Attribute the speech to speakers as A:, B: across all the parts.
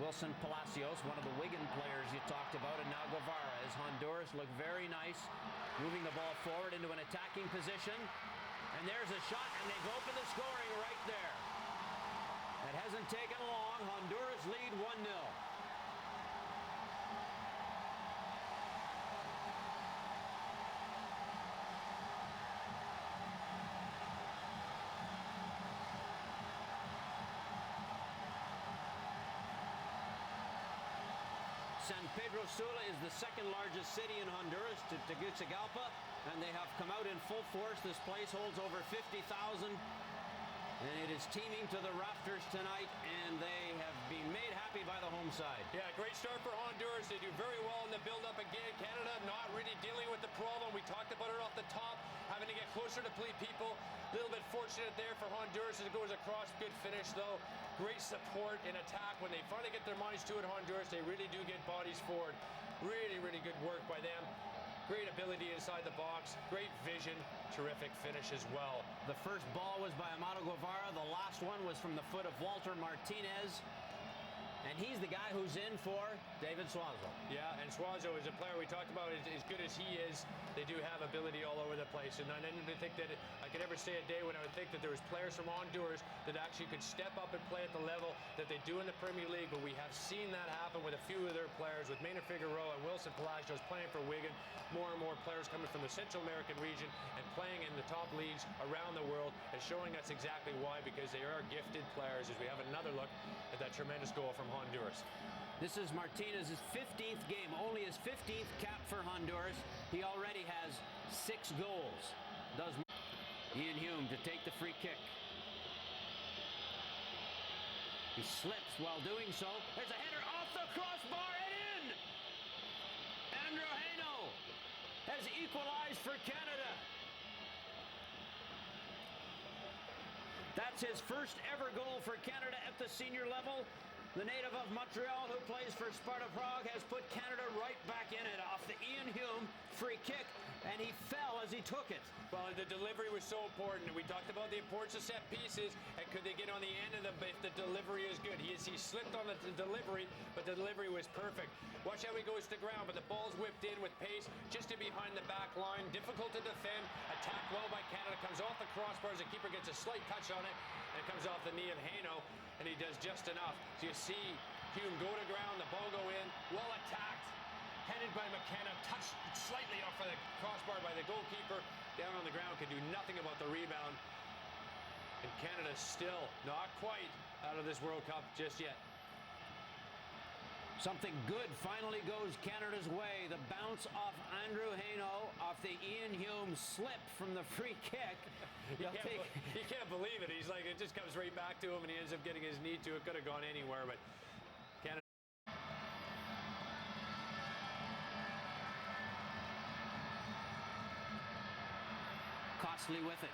A: Wilson Palacios, one of the Wigan players you talked about, and now Guevara as Honduras look very nice, moving the ball forward into an attacking position. And there's a shot, and they've opened the scoring right there. It hasn't taken long. Honduras lead 1-0. San Pedro Sula is the second largest city in Honduras to Tegucigalpa, and they have come out in full force. This place holds over 50,000, and it is teeming to the rafters tonight, and they have been made happy by the home side.
B: Yeah, great start for Honduras. They do very well in the build-up again. Canada not really dealing with the problem. We talked about it off the top, having to get closer to people. A little bit fortunate there for Honduras as it goes across. Good finish, though. Great support in attack. When they finally get their minds to it, Honduras, they really do get bodies forward. Really, really good work by them. Great ability inside the box. Great vision. Terrific finish as well.
A: The first ball was by Amado Guevara. The last one was from the foot of Walter Martinez. And he's the guy who's in for David Suazo.
B: Yeah, and Suazo is a player we talked about. As good as he is, they do have ability all over the place. And I didn't think that I could ever say a day when I would think that there was players from Honduras that actually could step up and play at the level that they do in the Premier League. But we have seen that happen with a few of their players, with Maynard Figueroa and Wilson Palacios playing for Wigan. More and more players coming from the Central American region and playing in the top leagues around the world, and showing us exactly why, because they are gifted players. As we have another look at that tremendous goal from Honduras.
A: This is Martinez's 15th game, only his 15th cap for Honduras. He already has 6 goals. Ian Hume to take the free kick. He slips while doing so. There's a header off the crossbar and in! Andrew Haino has equalized for Canada. That's his first ever goal for Canada at the senior level. The native of Montreal, who plays for Sparta Prague, has put Canada right back in it off the Ian Hume free kick, and he fell as he took it.
B: Well, the delivery was so important. We talked about the importance of set pieces, and could they get on the end of them if the delivery is good. He slipped on the delivery, but the delivery was perfect. Watch how he goes to the ground, but the ball's whipped in with pace just to behind the back line. Difficult to defend. Attacked well by Canada. Comes off the crossbars. The keeper gets a slight touch on it, and it comes off the knee of Haino, and he does just enough. So you see Hume go to ground, the ball go in, well attacked, headed by McKenna, touched slightly off of the crossbar by the goalkeeper, down on the ground, can do nothing about the rebound. And Canada still not quite out of this World Cup just yet.
A: Something good finally goes Canada's way. The bounce off Andrew Haino off the Ian Hume slip from the free kick.
B: You can't believe it. He's like, it just comes right back to him, and he ends up getting his knee to it. Could have gone anywhere, but Canada.
A: Costly with it.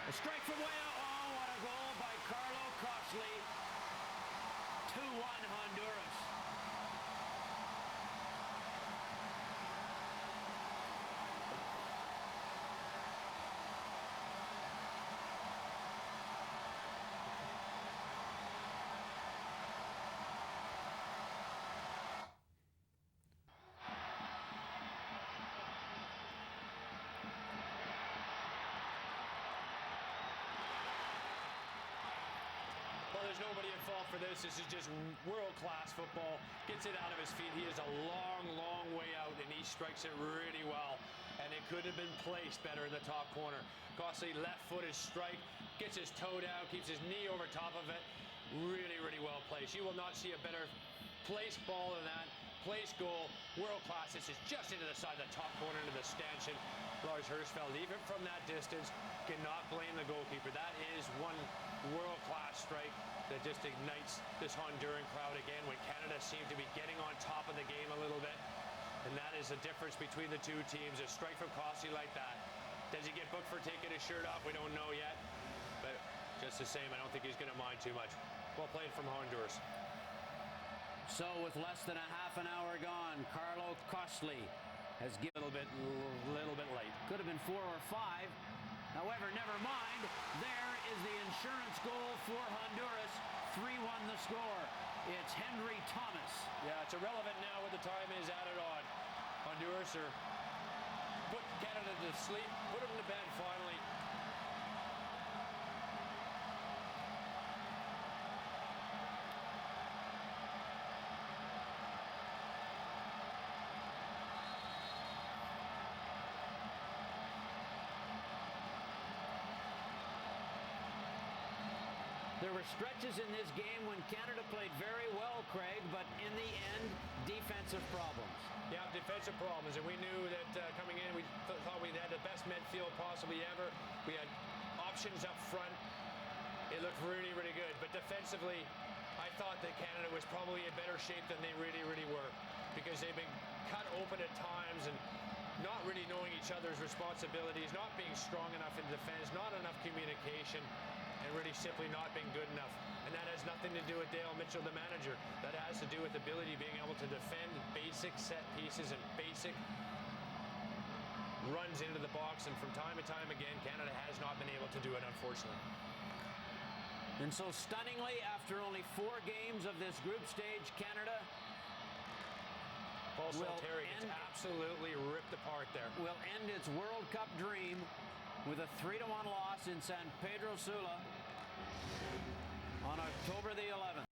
A: A strike from way out. Oh, what a goal by Carlo Costly. 2-1 Honduras.
B: Well, there's nobody at fault for this. This is just world-class football. Gets it out of his feet. He is a long, long way out, and he strikes it really well. And it could have been placed better in the top corner. Costly left-footed strike. Gets his toe down, keeps his knee over top of it. Really, really well placed. You will not see a better placed ball than that. Placed goal. World-class. This is just into the side of the top corner into the stanchion. Lars Hirschfeld, even from that distance, cannot blame the goalkeeper. That is one world-class strike that just ignites this Honduran crowd again when Canada seemed to be getting on top of the game a little bit. And that is the difference between the two teams. A strike from Costly like that. Does he get booked for taking his shirt off? We don't know yet. But just the same, I don't think he's going to mind too much. Well played from Honduras.
A: So with less than a half an hour gone, Carlo Costly has given
B: A little bit late.
A: Could have been 4 or 5. However, never mind. There is the insurance goal for Honduras. 3-1 the score. It's Henry Thomas.
B: Yeah, it's irrelevant now what the time is added on. Honduras are put Canada to sleep, put them to bed finally.
A: There were stretches in this game when Canada played very well, Craig, but in the end, defensive problems.
B: Yeah, defensive problems, and we knew that coming in, we thought we had the best midfield possibly ever. We had options up front. It looked really, really good, but defensively, I thought that Canada was probably in better shape than they really, really were, because they've been cut open at times and not really knowing each other's responsibilities, not being strong enough in defense, not enough communication, and really simply not being good enough. And that has nothing to do with Dale Mitchell, the manager. That has to do with ability, being able to defend basic set pieces and basic runs into the box. And from time to time again, Canada has not been able to do it, unfortunately.
A: And so stunningly, after only 4 games of this group stage, Canada
B: Paul Salteri gets absolutely ripped apart there.
A: Will end its World Cup dream with a 3-1 loss in San Pedro Sula on October the 11th.